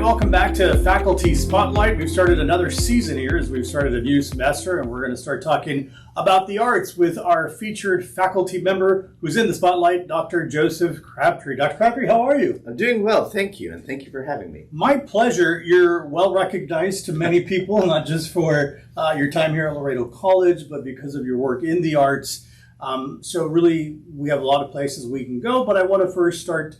welcome back to Faculty Spotlight. We've started another season here as we've started a new semester, and we're going to start talking about the arts with our featured faculty member who's in the spotlight, Dr. Joseph Crabtree. Dr. Crabtree, how are you? I'm doing well, thank you, and thank you for having me. My pleasure. You're well recognized to many people, not just for your time here at Laredo College, but because of your work in the arts. So really, we have a lot of places we can go, but I want to first start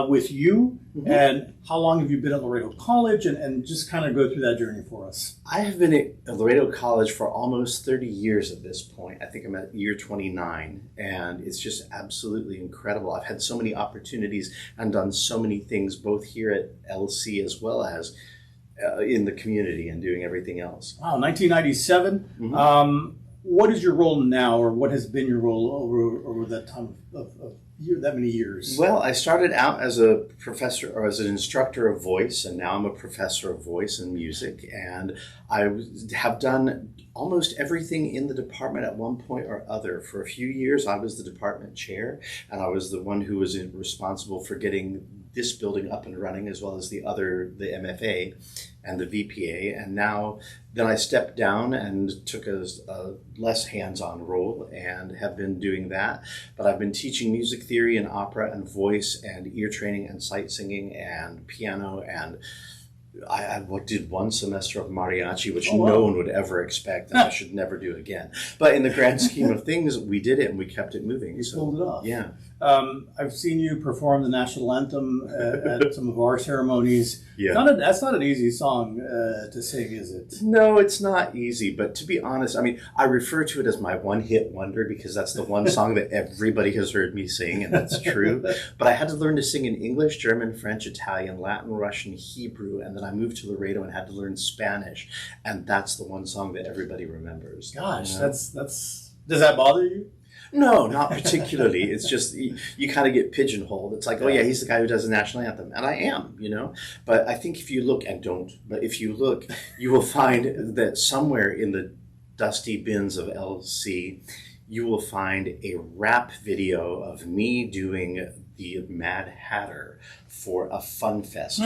with you. Mm-hmm. And how long have you been at Laredo College, and just kind of go through that journey for us? I have been at Laredo College for almost 30 years at this point. I think I'm at year 29, and it's just absolutely incredible. I've had so many opportunities and done so many things, both here at LC as well as in the community and doing everything else. Wow, 1997. Mm-hmm. What is your role now, or what has been your role over that time of that many years? Well, I started out as a professor or as an instructor of voice, and now I'm a professor of voice and music. And I have done almost everything in the department at one point or other. For a few years, I was the department chair, and I was the one who was responsible for getting this building up and running, as well as the MFA and the VPA. And now then I stepped down and took a less hands-on role and have been doing that. But I've been teaching music theory and opera and voice and ear training and sight singing and piano, and I did one semester of mariachi, which no one would ever expect, and I should never do again. But in the grand scheme of things, we did it and we kept it moving. You pulled it off. Yeah. I've seen you perform the national anthem at some of our ceremonies. Yeah. That's not an easy song to sing, is it? No, it's not easy. But to be honest, I mean, I refer to it as my one-hit wonder because that's the one song that everybody has heard me sing, and that's true. But I had to learn to sing in English, German, French, Italian, Latin, Russian, Hebrew, and then I moved to Laredo and had to learn Spanish, and that's the one song that everybody remembers. Gosh, that's does that bother you? No, not particularly. It's just you kind of get pigeonholed. It's like, oh yeah, he's the guy who does the national anthem, and I am, But I think if you look, you will find that somewhere in the dusty bins of LC, you will find a rap video of me doing the Mad Hatter for a Fun Fest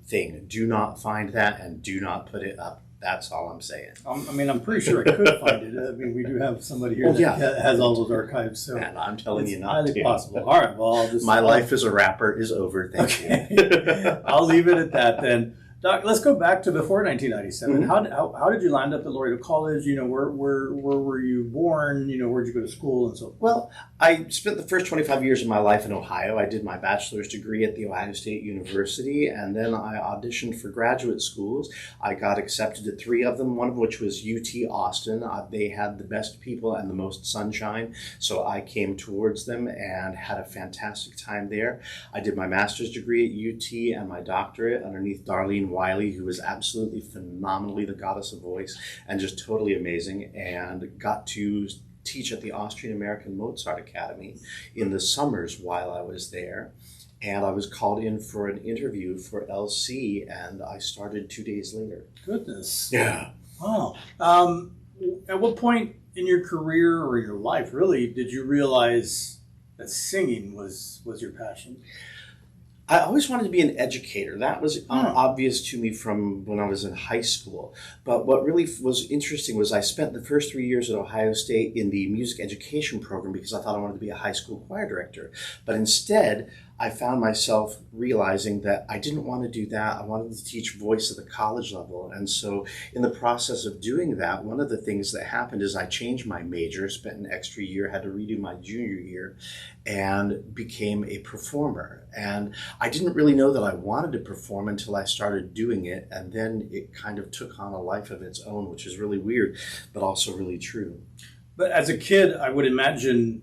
thing. Do not find that and do not put it up. That's all I'm saying. I'm pretty sure I could find it. I mean, we do have somebody here that has all those archives. So and I'm telling you not highly to. possible. All right. Well, my life as a rapper is over. Thank you. I'll leave it at that then. Doc, let's go back to before 1997. Mm-hmm. How did you land up at Laredo College? Where were you born? Where'd you go to school and so forth? Well, I spent the first 25 years of my life in Ohio. I did my bachelor's degree at The Ohio State University, and then I auditioned for graduate schools. I got accepted to 3 of them, one of which was UT Austin. They had the best people and the most sunshine, so I came towards them and had a fantastic time there. I did my master's degree at UT and my doctorate underneath Darlene Wiley, who was absolutely phenomenally the goddess of voice and just totally amazing, and got to teach at the Austrian American Mozart Academy in the summers while I was there. And I was called in for an interview for LC, and I started 2 days later. Goodness. Yeah. Wow. At what point in your career or your life, really, did you realize that singing was your passion? I always wanted to be an educator. That was obvious to me from when I was in high school. But what really was interesting was I spent the first 3 years at Ohio State in the music education program because I thought I wanted to be a high school choir director. But instead, I found myself realizing that I didn't want to do that. I wanted to teach voice at the college level. And so in the process of doing that, one of the things that happened is I changed my major, spent an extra year, had to redo my junior year, and became a performer. And I didn't really know that I wanted to perform until I started doing it. And then it kind of took on a life of its own, which is really weird, but also really true. But as a kid, I would imagine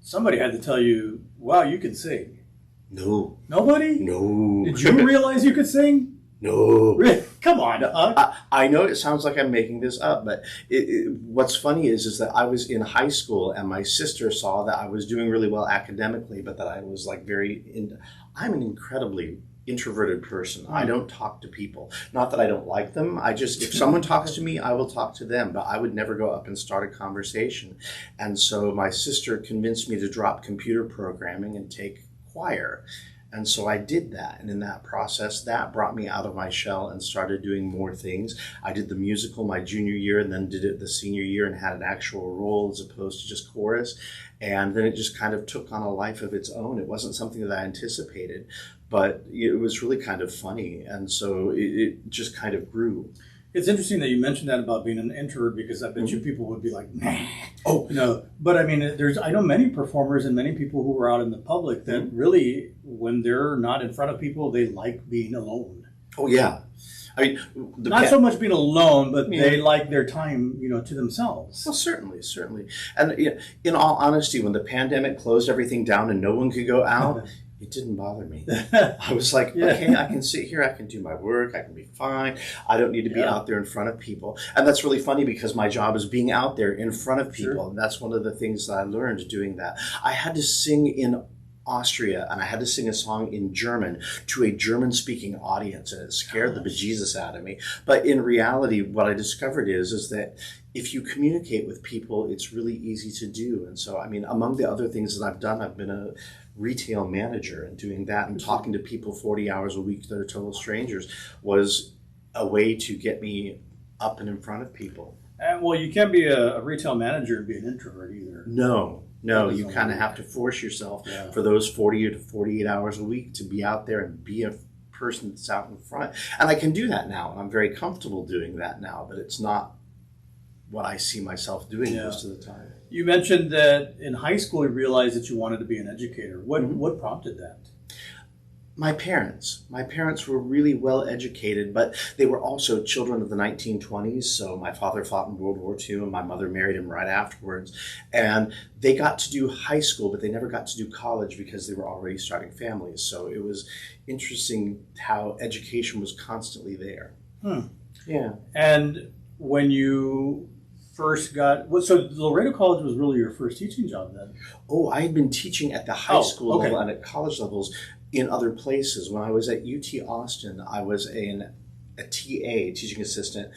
somebody had to tell you, wow, you can sing. No. Nobody? No. Did you realize you could sing? No. Really? Come on. I know it sounds like I'm making this up, but what's funny is that I was in high school and my sister saw that I was doing really well academically, but that I was like I'm an incredibly introverted person. I don't talk to people. Not that I don't like them. If someone talks to me, I will talk to them, but I would never go up and start a conversation. And so my sister convinced me to drop computer programming and take choir. And so I did that. And in that process, that brought me out of my shell and started doing more things. I did the musical my junior year and then did it the senior year and had an actual role as opposed to just chorus. And then it just kind of took on a life of its own. It wasn't something that I anticipated, but it was really kind of funny. And so it just kind of grew. It's interesting that you mentioned that about being an introvert, because I bet you people would be like, nah. Oh, No, but I mean, I know many performers and many people who are out in the public that really, when they're not in front of people, they like being alone. oh yeah. I mean, Not so much being alone, but Yeah. they like their time, to themselves. Well, certainly. And in all honesty, when the pandemic closed everything down and no one could go out, it didn't bother me. I was like, Yeah. okay, I can sit here, I can do my work, I can be fine. I don't need to be Yeah. out there in front of people. And that's really funny because my job is being out there in front of people. Sure. And that's one of the things that I learned doing that. I had to sing in Austria and I had to sing a song in German to a German speaking audience, and it scared the bejesus out of me. But in reality, what I discovered is that if you communicate with people, it's really easy to do. And so, I mean, among the other things that I've done, I've been a retail manager, and doing that and talking to people 40 hours a week that are total strangers was a way to get me up and in front of people. And, well, you can't be a retail manager and be an introvert either. No, That you doesn't kind of work. have to force yourself Yeah. for those 40 to 48 hours a week to be out there and be a person that's out in front. And I can do that now, and I'm very comfortable doing that now, but it's not what I see myself doing Yeah. most of the time. You mentioned that in high school you realized that you wanted to be an educator. What prompted that? My parents were really well educated, but they were also children of the 1920s. So my father fought in World War II and my mother married him right afterwards. And they got to do high school, but they never got to do college because they were already starting families. So it was interesting how education was constantly there. Yeah. And when you first so Laredo College was really your first teaching job then? Oh, I had been teaching at the high school okay. level and at college levels in other places. When I was at UT Austin, I was a TA, teaching assistant,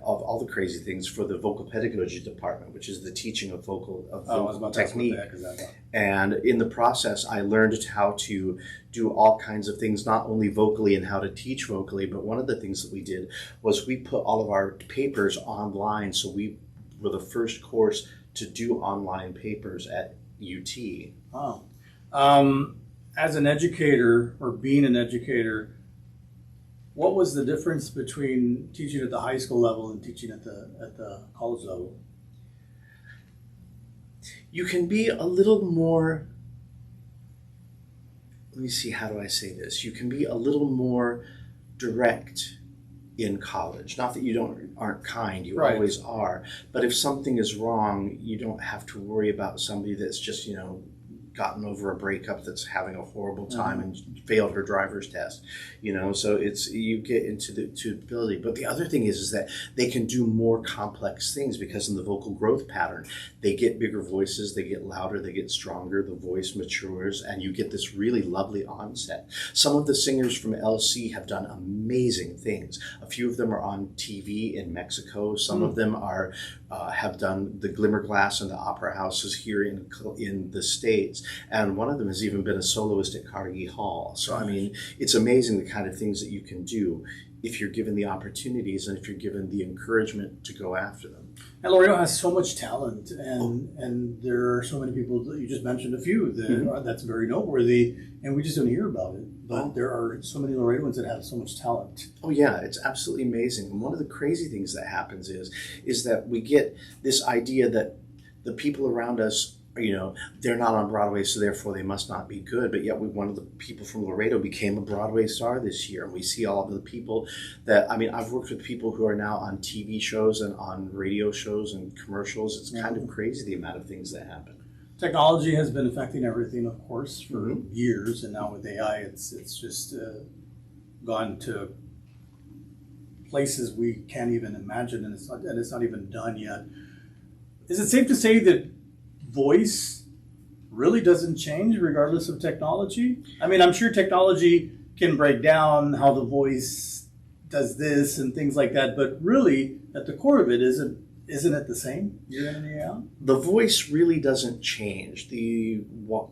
of all the crazy things, for the vocal pedagogy department, which is the teaching of vocal technique. What the heck is that about? And in the process, I learned how to do all kinds of things, not only vocally and how to teach vocally, but one of the things that we did was we put all of our papers online. So we were the first course to do online papers at UT. Wow. As an educator, or being an educator, what was the difference between teaching at the high school level and teaching at the college level? You can be a little more, let me see, how do I say this? You can be a little more direct in college. Not that you aren't kind, you Right. always are. But if something is wrong, you don't have to worry about somebody that's just, gotten over a breakup, that's having a horrible time and failed her driver's test. So you get into the ability. But the other thing is that they can do more complex things, because in the vocal growth pattern, they get bigger voices, they get louder, they get stronger, the voice matures, and you get this really lovely onset. Some of the singers from LC have done amazing things. A few of them are on TV in Mexico. Some of them have done the Glimmer Glass and the opera houses here in the States. And one of them has even been a soloist at Carnegie Hall. So, I mean, it's amazing the kind of things that you can do if you're given the opportunities and if you're given the encouragement to go after them. And Laredo has so much talent, and there are so many people that you just mentioned a few that's very noteworthy, and we just don't hear about it. But there are so many Laredoans that have so much talent. Oh yeah, it's absolutely amazing. And one of the crazy things that happens is that we get this idea that the people around us, they're not on Broadway, so therefore they must not be good. But yet one of the people from Laredo became a Broadway star this year. And we see all of the people I've worked with people who are now on TV shows and on radio shows and commercials. It's kind of crazy the amount of things that happen. Technology has been affecting everything, of course, for years. And now with AI, it's just gone to places we can't even imagine, and it's not even done yet. Is it safe to say that voice really doesn't change regardless of technology? I mean, I'm sure technology can break down how the voice does this and things like that, but really at the core of it, is isn't it the same year in and year out? The voice really doesn't change. The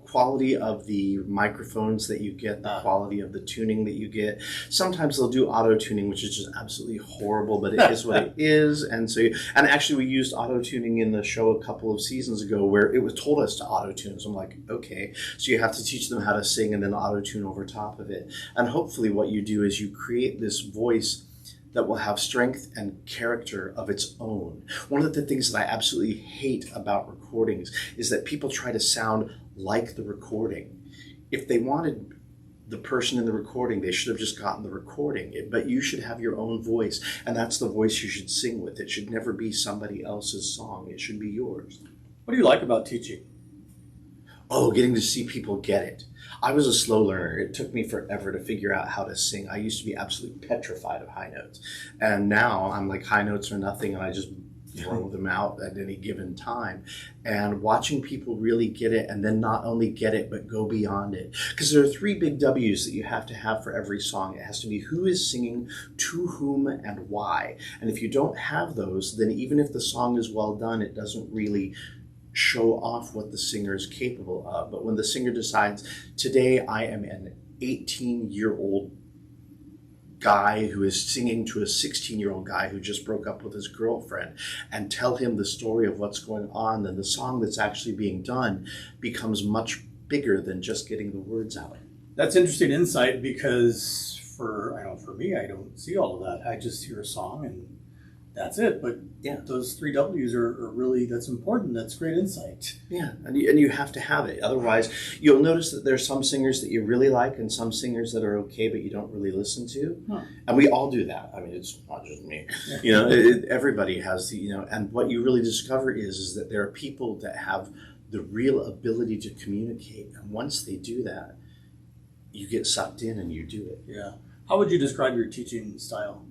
quality of the microphones that you get, the quality of the tuning that you get. Sometimes they'll do auto tuning, which is just absolutely horrible, but it is what it is. And and actually, we used auto tuning in the show a couple of seasons ago, where it was told us to auto tune. So I'm like, okay, so you have to teach them how to sing and then auto tune over top of it. And hopefully, what you do is you create this voice that will have strength and character of its own. One of the things that I absolutely hate about recordings is that people try to sound like the recording. If they wanted the person in the recording, they should have just gotten the recording. But you should have your own voice, and that's the voice you should sing with. It should never be somebody else's song. It should be yours. What do you like about teaching? Oh, getting to see people get it. I was a slow learner. It took me forever to figure out how to sing. I used to be absolutely petrified of high notes. And now I'm like, high notes are nothing, and I just throw them out at any given time. And watching people really get it, and then not only get it, but go beyond it. Because there are 3 big W's that you have to have for every song. It has to be who is singing, to whom, and why. And if you don't have those, then even if the song is well done, it doesn't really show off what the singer is capable of. But when the singer decides, today I am an 18-year-old guy who is singing to a 16-year-old guy who just broke up with his girlfriend, and tell him the story of what's going on, then the song that's actually being done becomes much bigger than just getting the words out. That's interesting insight, because for me, I don't see all of that. I just hear a song and that's it. But yeah, those 3 W's are really, that's important. That's great insight. Yeah, and you have to have it. Otherwise, you'll notice that there's some singers that you really like and some singers that are okay, but you don't really listen to. Huh. And we all do that. I mean, it's not just me. Everybody has and what you really discover is that there are people that have the real ability to communicate. And once they do that, you get sucked in and you do it. Yeah. How would you describe your teaching style?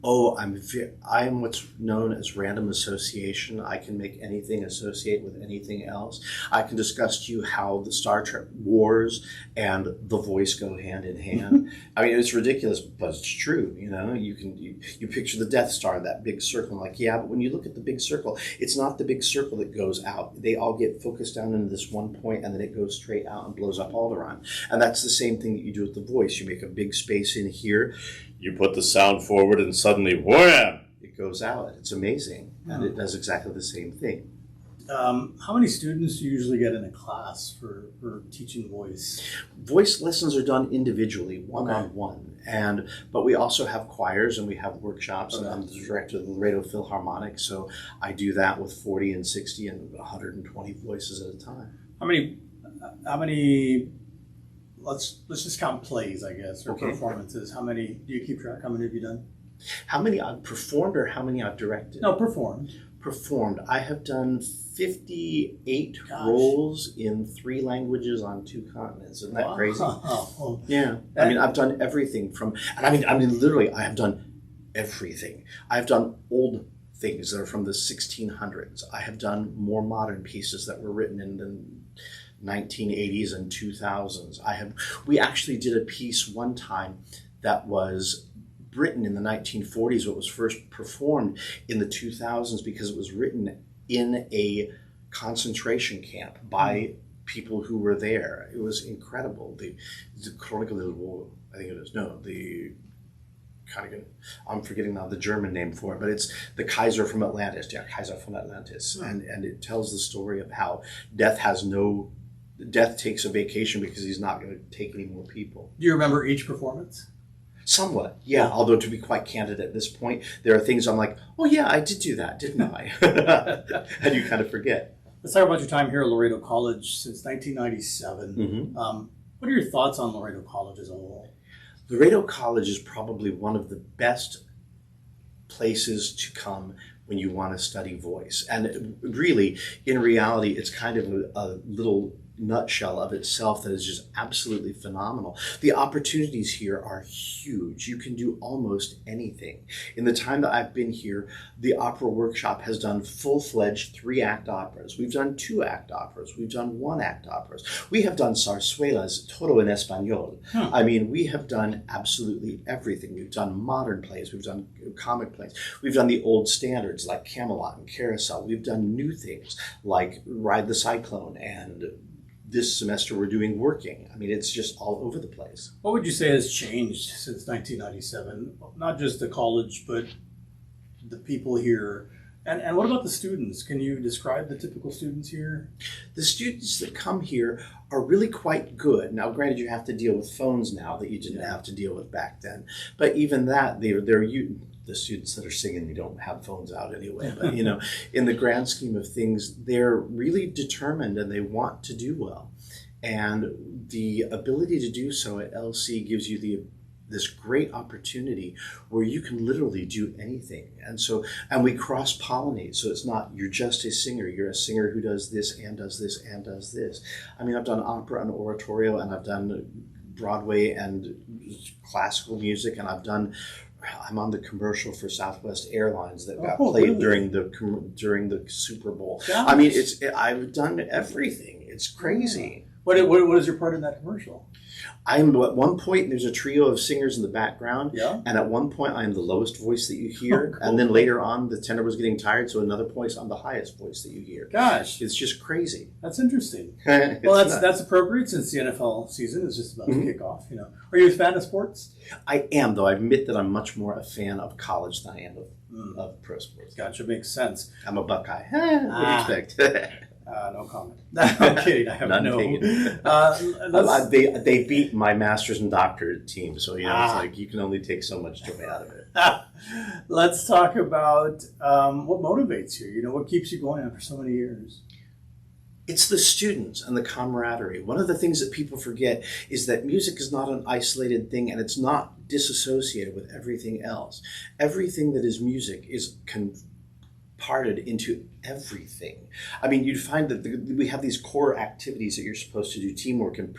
Oh, I'm what's known as random association. I can make anything associate with anything else. I can discuss to you how the Star Trek wars and the voice go hand in hand. I mean, it's ridiculous, but it's true. You picture the Death Star, that big circle. I'm like, yeah, but when you look at the big circle, it's not the big circle that goes out. They all get focused down into this one point, and then it goes straight out and blows up Alderaan. And that's the same thing that you do with the voice. You make a big space in here. You put the sound forward and suddenly, wham, it goes out. It's amazing. And it does exactly the same thing. How many students do you usually get in a class for teaching voice? Voice lessons are done individually, one-on-one. But we also have choirs and we have workshops. Okay. And I'm the director of the Laredo Philharmonic, so I do that with 40 and 60 and 120 voices at a time. How many let's just count plays, I guess, or performances. How many do you keep track? How many have you done? How many I've performed or how many I've directed? No, performed. Performed. I have done 58 roles in 3 languages on 2 continents. Isn't that crazy? Oh. Yeah. I mean, I've done everything from, and I mean, literally, I have done everything. I've done old things that are from the 1600s. I have done more modern pieces that were written in the 1980s and 2000s. We actually did a piece one time that was written in the 1940s, but was first performed in the 2000s because it was written in a concentration camp by people who were there. It was incredible. The Chronicle del War, I think it is. No, I'm forgetting now the German name for it, but it's the Kaiser from Atlantis. Yeah, Kaiser from Atlantis. And it tells the story of how death takes a vacation because he's not going to take any more people. Do you remember each performance? Somewhat, yeah. Although to be quite candid at this point, there are things I'm like, oh yeah, I did do that, didn't I? And you kind of forget. Let's talk about your time here at Laredo College since 1997. Mm-hmm. What are your thoughts on Laredo College as a whole? Laredo College is probably one of the best places to come when you want to study voice. And really, in reality, it's kind of a little, nutshell of itself that is just absolutely phenomenal. The opportunities here are huge. You can do almost anything. In the time that I've been here, the opera workshop has done full-fledged 3-act operas. We've done 2-act operas. We've done 1-act operas. We have done zarzuelas, todo en español. I mean, we have done absolutely everything. We've done modern plays. We've done comic plays. We've done the old standards like Camelot and Carousel. We've done new things like Ride the Cyclone, and this semester we're doing Working. I mean, it's just all over the place. What would you say has changed since 1997? Not just the college, but the people here. And what about the students? Can you describe the typical students here? The students that come here are really quite good. Now, granted, you have to deal with phones now that you didn't have to deal with back then. But even that, the students that are singing, they don't have phones out anyway. But, you know, in the grand scheme of things, they're really determined and they want to do well. And the ability to do so at LC gives you this great opportunity where you can literally do anything. And we cross-pollinate, so it's not you're just a singer, you're a singer who does this and does this and does this. I mean, I've done opera and oratorio, and I've done Broadway and classical music, and I'm on the commercial for Southwest Airlines that got played really? during the Super Bowl. Gosh. I mean, I've done everything. It's crazy. What is your part in that commercial? At one point, there's a trio of singers in the background, and at one point, I'm the lowest voice that you hear, and then later on, the tenor was getting tired, so another point, I'm the highest voice that you hear. Gosh. It's just crazy. That's interesting. Well, that's appropriate since the NFL season is just about to kick off. You know, are you a fan of sports? I am, though. I admit that I'm much more a fan of college than I am of pro sports. Gotcha, makes sense. I'm a Buckeye. What do you expect? No comment. I'm kidding. I have no. They beat my master's and doctorate team, so you know it's like you can only take so much joy out of it. Let's talk about what motivates you. You know, what keeps you going after so many years. It's the students and the camaraderie. One of the things that people forget is that music is not an isolated thing, and it's not disassociated with everything else. Everything that is music is parted into everything. I mean, you'd find that we have these core activities that you're supposed to do: teamwork and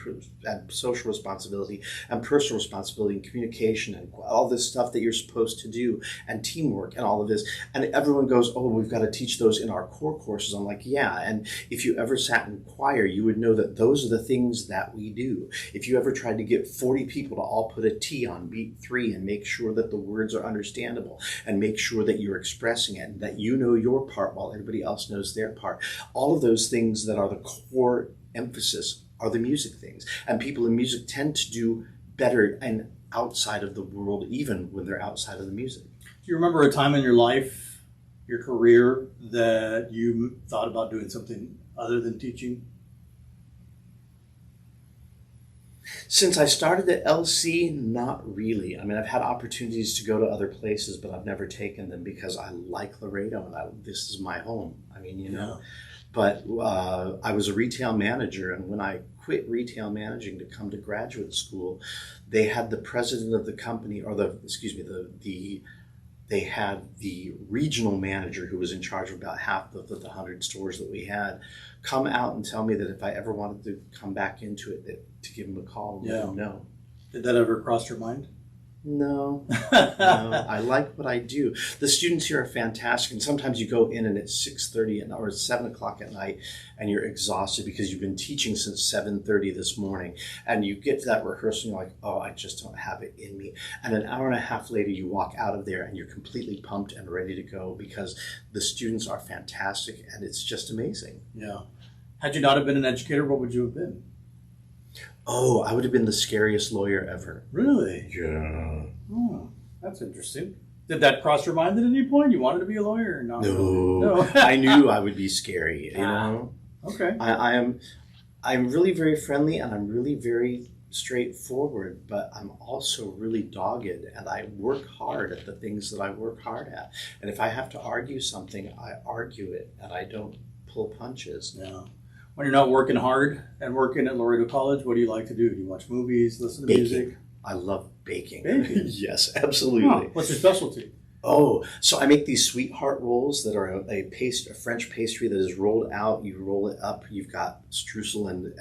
social responsibility and personal responsibility and communication and all this stuff that you're supposed to do, and teamwork and all of this. And everyone goes, oh, we've got to teach those in our core courses. I'm like, yeah. And if you ever sat in choir, you would know that those are the things that we do. If you ever tried to get 40 people to all put a T on beat 3 and make sure that the words are understandable and make sure that you're expressing it and that you know your part while everybody else knows their part. All of those things that are the core emphasis are the music things. And people in music tend to do better and outside of the world, even when they're outside of the music. Do you remember a time in your life, your career, that you thought about doing something other than teaching? Since I started at LC, not really. I mean, I've had opportunities to go to other places, but I've never taken them because I like Laredo and this is my home. I mean, you know. Yeah. But I was a retail manager, and when I quit retail managing to come to graduate school, they had the president of the company, or they had the regional manager who was in charge of about half of the 100 stores that we had come out and tell me that if I ever wanted to come back into it, to give him a call and let him know. Did that ever cross your mind? No. I like what I do. The students here are fantastic, and sometimes you go in and it's 6:30 or 7 o'clock at night, and you're exhausted because you've been teaching since 7:30 this morning, and you get to that rehearsal and you're like, oh, I just don't have it in me. And an hour and a half later, you walk out of there and you're completely pumped and ready to go because the students are fantastic, and it's just amazing. Yeah. Had you not have been an educator, what would you have been? Oh, I would have been the scariest lawyer ever. Really? Yeah. Oh, that's interesting. Did that cross your mind at any point? You wanted to be a lawyer or not? No. I knew I would be scary, you know? Okay. I'm really very friendly, and I'm really very straightforward, but I'm also really dogged, and I work hard at the things that I work hard at. And if I have to argue something, I argue it, and I don't pull punches. Yeah. When you're not working hard and working at Laredo College, what do you like to do? Do you watch movies, listen to music? I love baking. Baking? Yes, absolutely. Huh. What's your specialty? Oh, so I make these sweetheart rolls that are a French pastry that is rolled out. You roll it up. You've got streusel and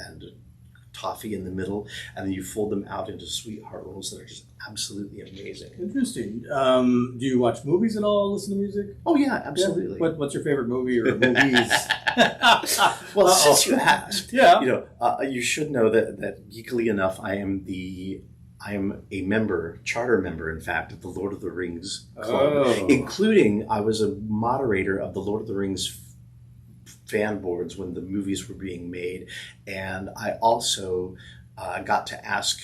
toffee in the middle, and then you fold them out into sweetheart rolls that are just absolutely amazing. Interesting. Do you watch movies at all? Listen to music? Oh yeah, absolutely. Yeah. What's your favorite movie or movies? Well, since you asked, Yeah. you should know that geekily enough, I am a charter member, in fact, of the Lord of the Rings Club, including I was a moderator of the Lord of the Rings fan boards when the movies were being made, and I also got to ask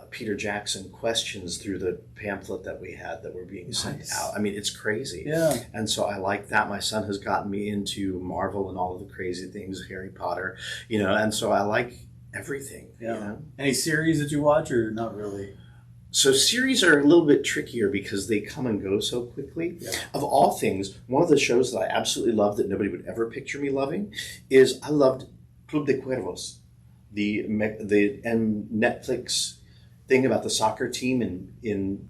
Peter Jackson questions through the pamphlet that we had that were being sent out. I mean, it's crazy. Yeah. And so I like that. My son has gotten me into Marvel and all of the crazy things, Harry Potter, and so I like everything. Yeah. Any series that you watch or not really? So series are a little bit trickier because they come and go so quickly. Yeah. Of all things, one of the shows that I absolutely love that nobody would ever picture me loving is I loved Club de Cuervos, the Netflix thing about the soccer team in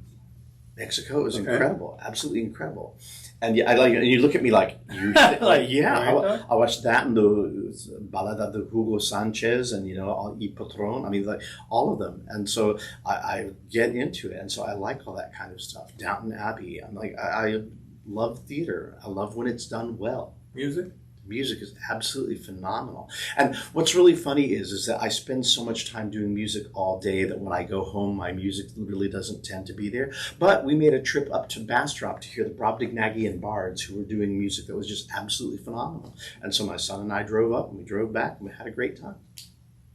Mexico. It was incredible, absolutely incredible. And yeah, and you look at me like, yeah, I watched that and the Balada de Hugo Sanchez and, Y Patron. I mean, like all of them. And so I get into it. And so I like all that kind of stuff. Downton Abbey. I'm like, I love theater. I love when it's done well. Music is absolutely phenomenal. And what's really funny is that I spend so much time doing music all day that when I go home, my music really doesn't tend to be there. But we made a trip up to Bastrop to hear the Brobdingnagian Bards who were doing music that was just absolutely phenomenal. And so my son and I drove up and we drove back and we had a great time.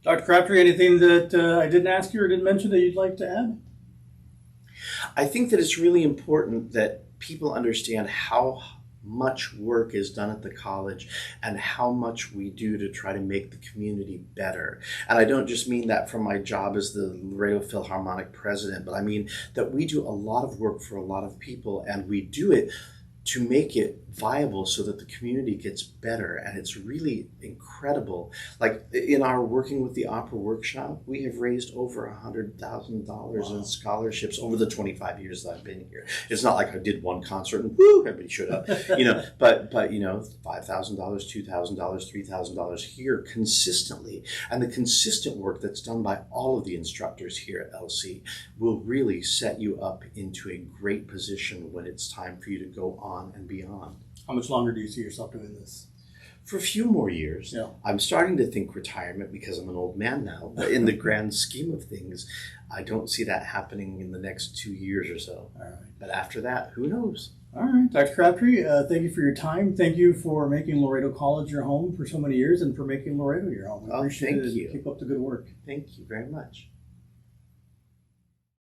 Dr. Crabtree, anything that I didn't ask you or didn't mention that you'd like to add? I think that it's really important that people understand how much work is done at the college and how much we do to try to make the community better. And I don't just mean that from my job as the Laredo Philharmonic president, but I mean that we do a lot of work for a lot of people, and we do it to make it viable so that the community gets better. And it's really incredible. Like in our Working with the Opera workshop, we have raised over $100,000 in scholarships over the 25 years that I've been here. It's not like I did one concert and whoo, everybody showed up, but $5,000, $2,000, $3,000 here consistently. And the consistent work that's done by all of the instructors here at LC will really set you up into a great position when it's time for you to go on and beyond. How much longer do you see yourself doing this? For a few more years. Yeah. I'm starting to think retirement because I'm an old man now. But in the grand scheme of things, I don't see that happening in the next 2 years or so. All right. But after that, who knows? All right. Dr. Crabtree, thank you for your time. Thank you for making Laredo College your home for so many years and for making Laredo your home. I appreciate it. Thank you. Keep up the good work. Thank you very much.